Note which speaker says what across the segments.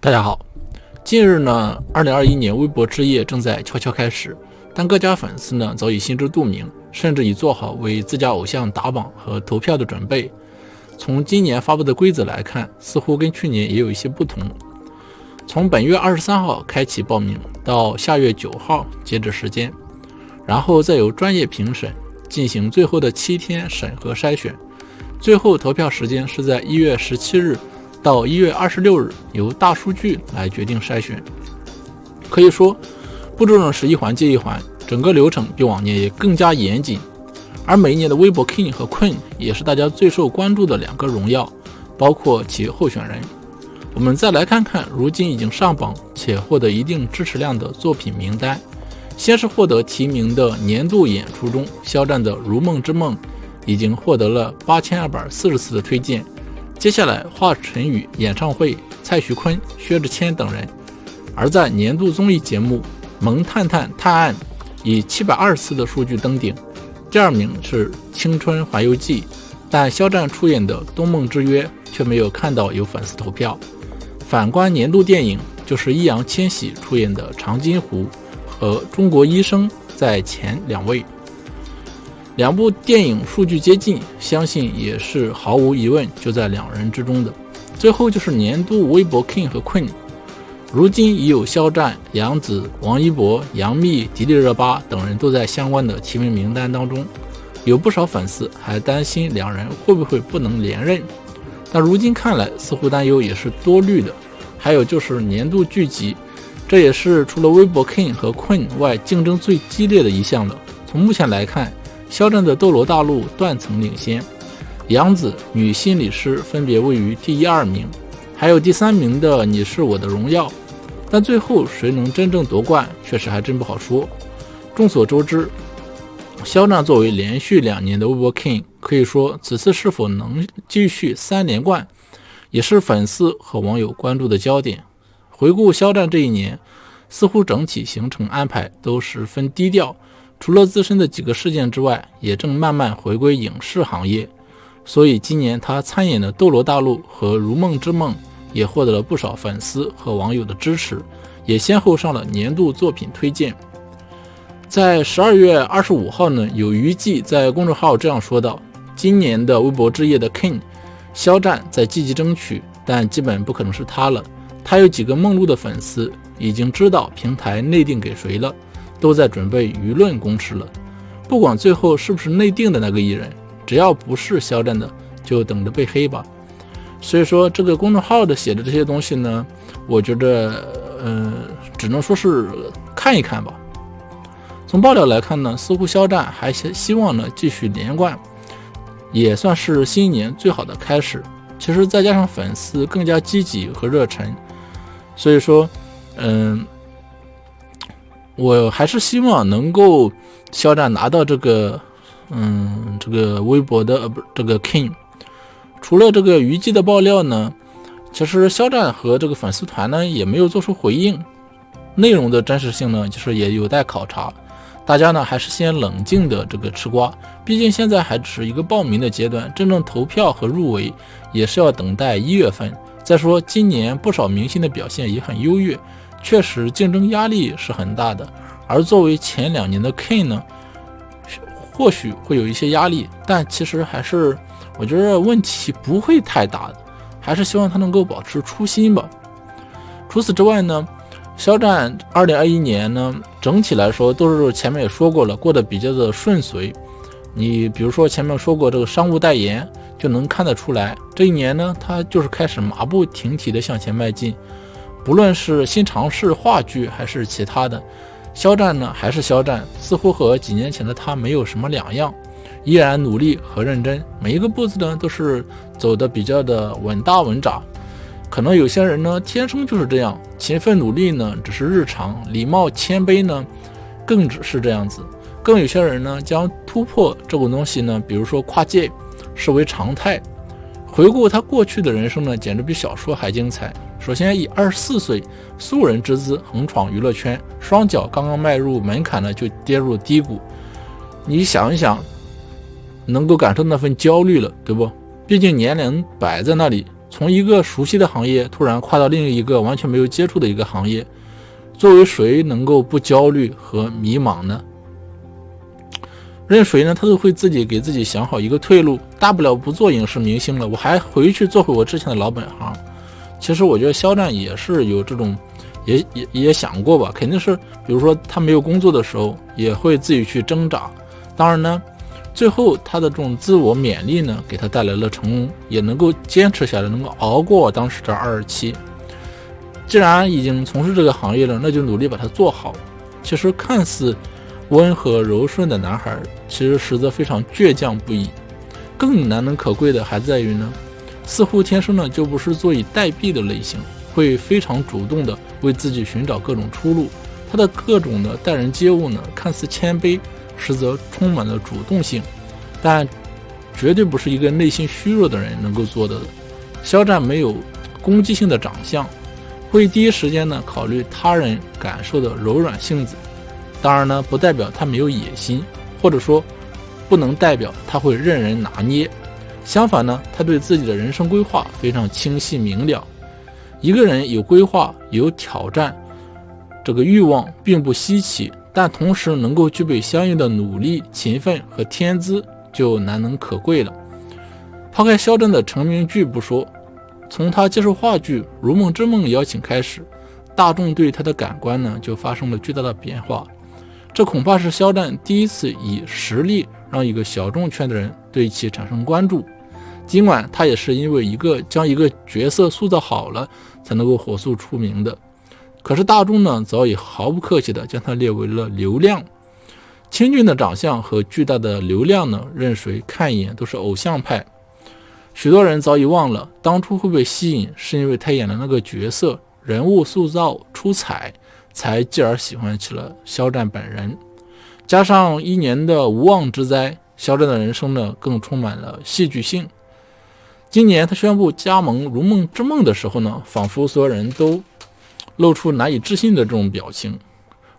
Speaker 1: 大家好，近日呢，2021年微博之夜正在悄悄开始，但各家粉丝呢早已心知肚明，甚至已做好为自家偶像打榜和投票的准备。从今年发布的规则来看，似乎跟去年也有一些不同。从本月23号开启报名，到下月9号截止时间，然后再由专业评审进行最后的7天审核筛选，最后投票时间是在1月17日到1月26日，由大数据来决定筛选。可以说，步骤呢是一环接一环，整个流程比往年也更加严谨。而每一年的微博 King 和 Queen 也是大家最受关注的2个荣耀，包括其候选人。我们再来看看如今已经上榜且获得一定支持量的作品名单。先是获得提名的年度演出中，肖战的《如梦之梦》已经获得了8240次的推荐。接下来，华晨宇演唱会、蔡徐坤、薛之谦等人。而在年度综艺节目《萌探探探案》以720次的数据登顶，第2名是《青春环游记》，但肖战出演的《东梦之约》却没有看到有粉丝投票。反观年度电影，就是易烊千玺出演的《长津湖》和《中国医生》在前2位。2部电影数据接近，相信也是毫无疑问就在2人之中的。最后就是年度微博 King 和 Queen， 如今已有肖战、杨紫、王一博、杨幂、迪丽热巴等人都在相关的提名名单当中。有不少粉丝还担心2人会不会不能连任，但如今看来似乎担忧也是多虑的。还有就是年度剧集，这也是除了微博 King 和 Queen 外竞争最激烈的一项了。从目前来看，肖战的《斗罗大陆》断层领先，杨紫女心理师分别位于第1、2名，还有第3名的《你是我的荣耀》，但最后谁能真正夺冠，确实还真不好说。众所周知，肖战作为连续2年的微博 King， 可以说此次是否能继续3连冠，也是粉丝和网友关注的焦点。回顾肖战这一年，似乎整体行程安排都十分低调，除了自身的几个事件之外，也正慢慢回归影视行业。所以今年他参演的《斗罗大陆》和《如梦之梦》也获得了不少粉丝和网友的支持，也先后上了年度作品推荐。在12月25号呢，有娱记在公众号这样说道：今年的微博之夜的 King 肖战在积极争取，但基本不可能是他了。他有几个梦露的粉丝已经知道平台内定给谁了，都在准备舆论攻势了。不管最后是不是内定的那个艺人，只要不是肖战的，就等着被黑吧。所以说这个公众号的写的这些东西呢，我觉得只能说是看一看吧。从爆料来看呢，似乎肖战还希望呢继续连冠，也算是新一年最好的开始。其实再加上粉丝更加积极和热忱，所以说我还是希望能够肖战拿到这个微博的这个 King。 除了这个娱记的爆料呢，其实肖战和这个粉丝团呢也没有做出回应，内容的真实性呢就是也有待考察。大家呢还是先冷静的这个吃瓜，毕竟现在还只是一个报名的阶段，真正投票和入围也是要等待1月份。再说今年不少明星的表现也很优越，确实竞争压力是很大的。而作为前2年的 King 呢，或许会有一些压力，但其实还是我觉得问题不会太大的，还是希望他能够保持初心吧。除此之外呢，肖战2021年呢，整体来说都是前面也说过了，过得比较的顺遂。你比如说前面说过这个商务代言，就能看得出来，这一年呢，他就是开始马不停蹄的向前迈进。不论是新尝试话剧还是其他的，肖战呢还是肖战，似乎和几年前的他没有什么两样，依然努力和认真，每一个步子呢都是走的比较的稳大稳扎。可能有些人呢天生就是这样，勤奋努力呢只是日常，礼貌谦卑呢更只是这样子。更有些人呢将突破这种东西呢，比如说跨界视为常态。回顾他过去的人生呢，简直比小说还精彩。首先以24岁素人之姿横闯娱乐圈，双脚刚刚迈入门槛呢就跌入低谷。你想一想，能够感受那份焦虑了，对不？毕竟年龄摆在那里，从一个熟悉的行业突然跨到另一个完全没有接触的一个行业，作为谁能够不焦虑和迷茫呢？任谁呢，他都会自己给自己想好一个退路，大不了不做影视明星了，我还回去做回我之前的老本行。其实我觉得肖战也是有这种也想过吧，肯定是比如说他没有工作的时候也会自己去挣扎。当然呢，最后他的这种自我勉励呢，给他带来了成功，也能够坚持下来，能够熬过当时的27。既然已经从事这个行业了，那就努力把它做好。其实看似温和柔顺的男孩，其实实则非常倔强不已。更难能可贵的还在于呢，似乎天生呢就不是坐以待毙的类型，会非常主动的为自己寻找各种出路。他的各种的待人接物呢，看似谦卑，实则充满了主动性，但绝对不是一个内心虚弱的人能够做的。肖战没有攻击性的长相，会第一时间呢考虑他人感受的柔软性子。当然呢，不代表他没有野心，或者说不能代表他会任人拿捏。相反呢，他对自己的人生规划非常清晰明了。一个人有规划有挑战这个欲望并不稀奇，但同时能够具备相应的努力、勤奋和天资就难能可贵了。抛开肖战的成名剧不说，从他接受话剧《如梦之梦》邀请开始，大众对他的感官呢就发生了巨大的变化。这恐怕是肖战第一次以实力让一个小众圈的人对其产生关注。尽管他也是因为将一个角色塑造好了才能够火速出名的，可是大众呢早已毫不客气地将他列为了流量。清俊的长相和巨大的流量呢，任谁看一眼都是偶像派。许多人早已忘了当初会被吸引是因为他演的那个角色人物塑造出彩，才继而喜欢起了肖战本人。加上1年的无妄之灾，肖战的人生呢更充满了戏剧性。今年他宣布加盟《如梦之梦》的时候呢，仿佛所有人都露出难以置信的这种表情。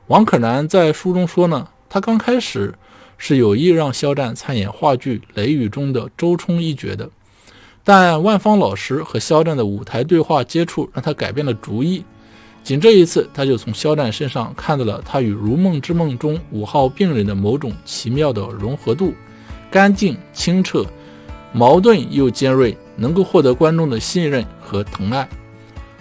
Speaker 1: 王可然在书中说呢，他刚开始是有意让肖战参演话剧《雷雨》中的周冲一角的，但万芳老师和肖战的舞台对话接触让他改变了主意。仅这一次，他就从肖战身上看到了他与《如梦之梦》中5号病人的某种奇妙的融合度，干净清澈，矛盾又尖锐，能够获得观众的信任和疼爱。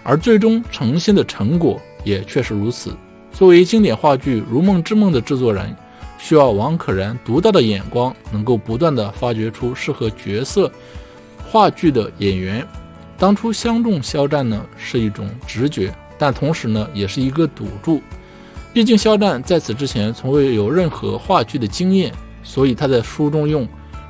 Speaker 1: 而最终呈现的成果也确实如此。作为经典话剧《如梦之梦》的制作人，需要王可然独到的眼光，能够不断地发掘出适合角色话剧的演员。当初相中肖战呢，是一种直觉，但同时呢，也是一个赌注。毕竟肖战在此之前从未有任何话剧的经验，所以他在书中用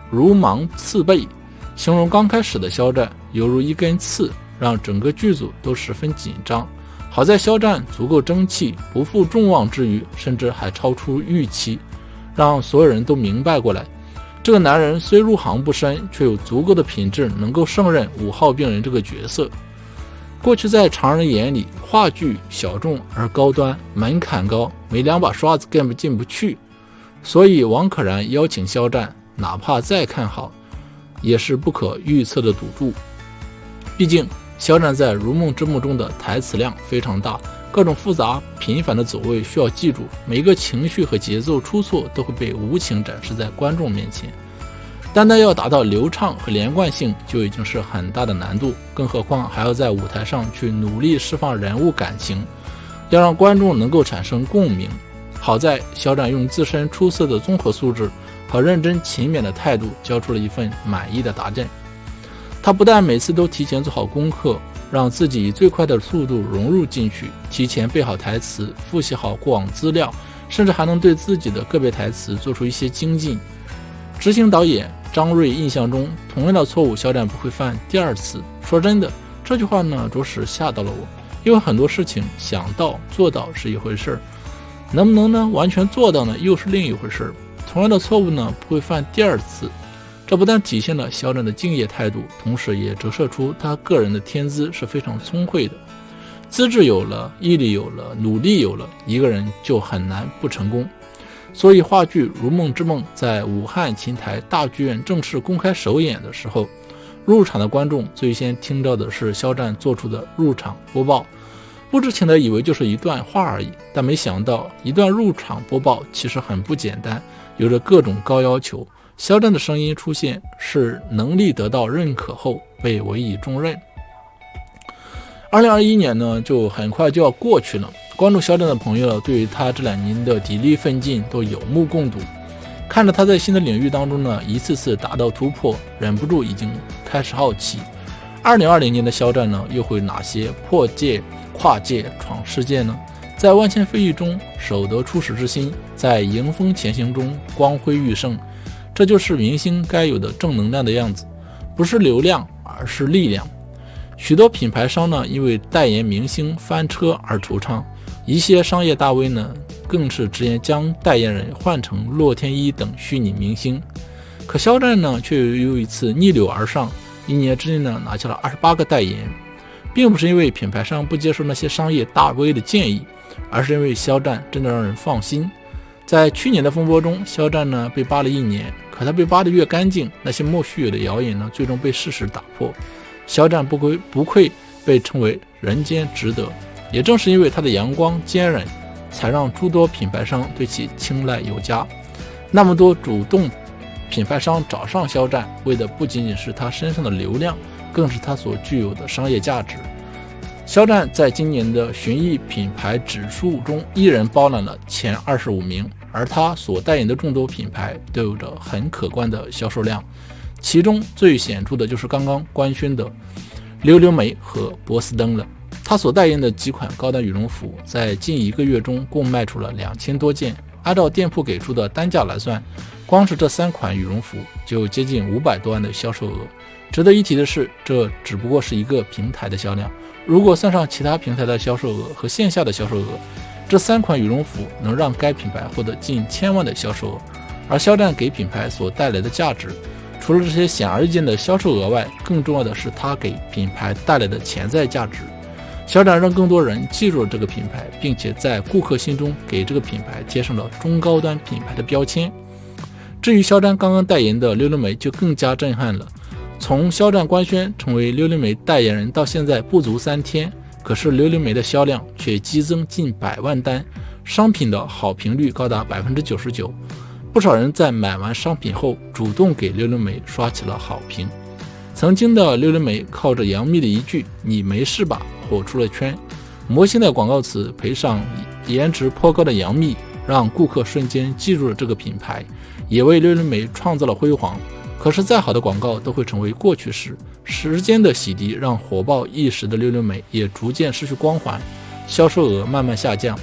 Speaker 1: 如芒刺背形容刚开始的肖战犹如一根刺，让整个剧组都十分紧张。好在肖战足够争气，不负众望之余，甚至还超出预期，让所有人都明白过来，这个男人虽入行不深，却有足够的品质能够胜任5号病人这个角色。过去在常人眼里，话剧小众而高端，门槛高，没2把刷子根本进不去。所以王可然邀请肖战，哪怕再看好，也是不可预测的赌注。毕竟肖战在《如梦之梦》中的台词量非常大，各种复杂频繁的走位需要记住，每一个情绪和节奏出错都会被无情展示在观众面前。单单要达到流畅和连贯性就已经是很大的难度，更何况还要在舞台上去努力释放人物感情，要让观众能够产生共鸣。好在肖战用自身出色的综合素质和认真勤勉的态度交出了一份满意的答卷。他不但每次都提前做好功课，让自己以最快的速度融入进去，提前背好台词，复习好过往资料，甚至还能对自己的个别台词做出一些精进。执行导演张瑞印象中，同样的错误肖战不会犯第2次。说真的，这句话呢着实吓到了我，因为很多事情想到做到是一回事，能不能呢完全做到呢又是另一回事。同样的错误呢不会犯第2次，这不但体现了肖战的敬业态度，同时也折射出他个人的天资是非常聪慧的。资质有了，毅力有了，努力有了，一个人就很难不成功。所以话剧《如梦之梦》在武汉琴台大剧院正式公开首演的时候，入场的观众最先听到的是肖战做出的入场播报，不知情的以为就是一段话而已，但没想到一段入场播报其实很不简单，有着各种高要求。肖战的声音出现是能力得到认可后被委以重任。2021年呢，就很快就要过去了，关注肖战的朋友对于他这2年的砥砺奋进都有目共睹，看着他在新的领域当中呢一次次达到突破，忍不住已经开始好奇2020年的肖战呢又会哪些破界跨界闯世界呢？在万千飞翼中守得初始之心，在迎风前行中光辉愈盛，这就是明星该有的正能量的样子，不是流量而是力量。许多品牌商呢因为代言明星翻车而惆怅，一些商业大 V 呢更是直接将代言人换成洛天依等虚拟明星。可肖战呢却又一次逆流而上，1年之内呢拿下了28个代言，并不是因为品牌商不接受那些商业大 V 的建议，而是因为肖战真的让人放心。在去年的风波中，肖战呢被扒了1年，可他被扒得越干净，那些莫须有的谣言呢最终被事实打破。肖战不愧被称为人间值得，也正是因为他的阳光坚韧，才让诸多品牌商对其青睐有加。那么多主动品牌商找上肖战，为的不仅仅是他身上的流量，更是他所具有的商业价值。肖战在今年的寻艺品牌指数中一人包揽了前25名，而他所代言的众多品牌都有着很可观的销售量，其中最显著的就是刚刚官宣的溜溜梅和波司登了。他所代言的几款高端羽绒服在近1个月中共卖出了2000多件，按照店铺给出的单价来算，光是这3款羽绒服就接近500多万的销售额。值得一提的是，这只不过是一个平台的销量，如果算上其他平台的销售额和线下的销售额，这3款羽绒服能让该品牌获得近1000万的销售额。而肖战给品牌所带来的价值，除了这些显而易见的销售额外，更重要的是他给品牌带来的潜在价值。肖战让更多人记住了这个品牌，并且在顾客心中给这个品牌贴上了中高端品牌的标签。至于肖战刚刚代言的溜溜梅就更加震撼了，从肖战官宣成为溜溜梅代言人到现在不足3天，可是溜溜梅的销量却激增近100万单，商品的好评率高达 99%。不少人在买完商品后主动给溜溜梅刷起了好评。曾经的溜溜梅靠着杨幂的一句你没事吧火出了圈，魔性的广告词配上颜值颇高的杨幂，让顾客瞬间记住了这个品牌，也为溜溜梅创造了辉煌。可是再好的广告都会成为过去式，时间的洗涤让火爆一时的溜溜梅也逐渐失去光环，销售额慢慢下降，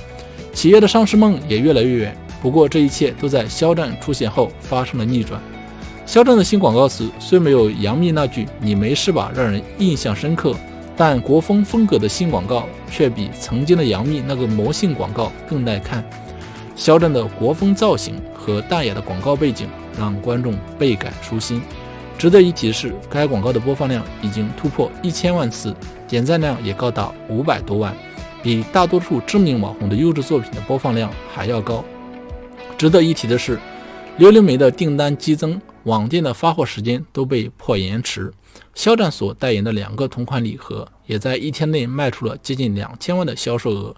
Speaker 1: 企业的上市梦也越来越远。不过这一切都在肖战出现后发生了逆转。肖战的新广告词虽没有杨幂那句你没事吧让人印象深刻，但国风风格的新广告却比曾经的杨幂那个魔性广告更耐看。肖战的国风造型和淡雅的广告背景让观众倍感舒心。值得一提的是，该广告的播放量已经突破1000万次，点赞量也高达500多万，比大多数知名网红的优质作品的播放量还要高。值得一提的是，溜溜梅的订单激增，网店的发货时间都被迫延迟。肖战所代言的2个同款礼盒也在1天内卖出了接近2000万的销售额。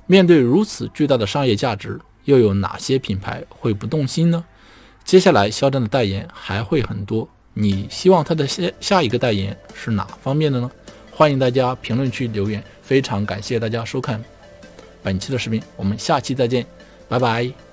Speaker 1: 面对如此巨大的商业价值，又有哪些品牌会不动心呢？接下来肖战的代言还会很多，你希望他的下一个代言是哪方面的呢？欢迎大家评论区留言，非常感谢大家收看本期的视频，我们下期再见，拜拜。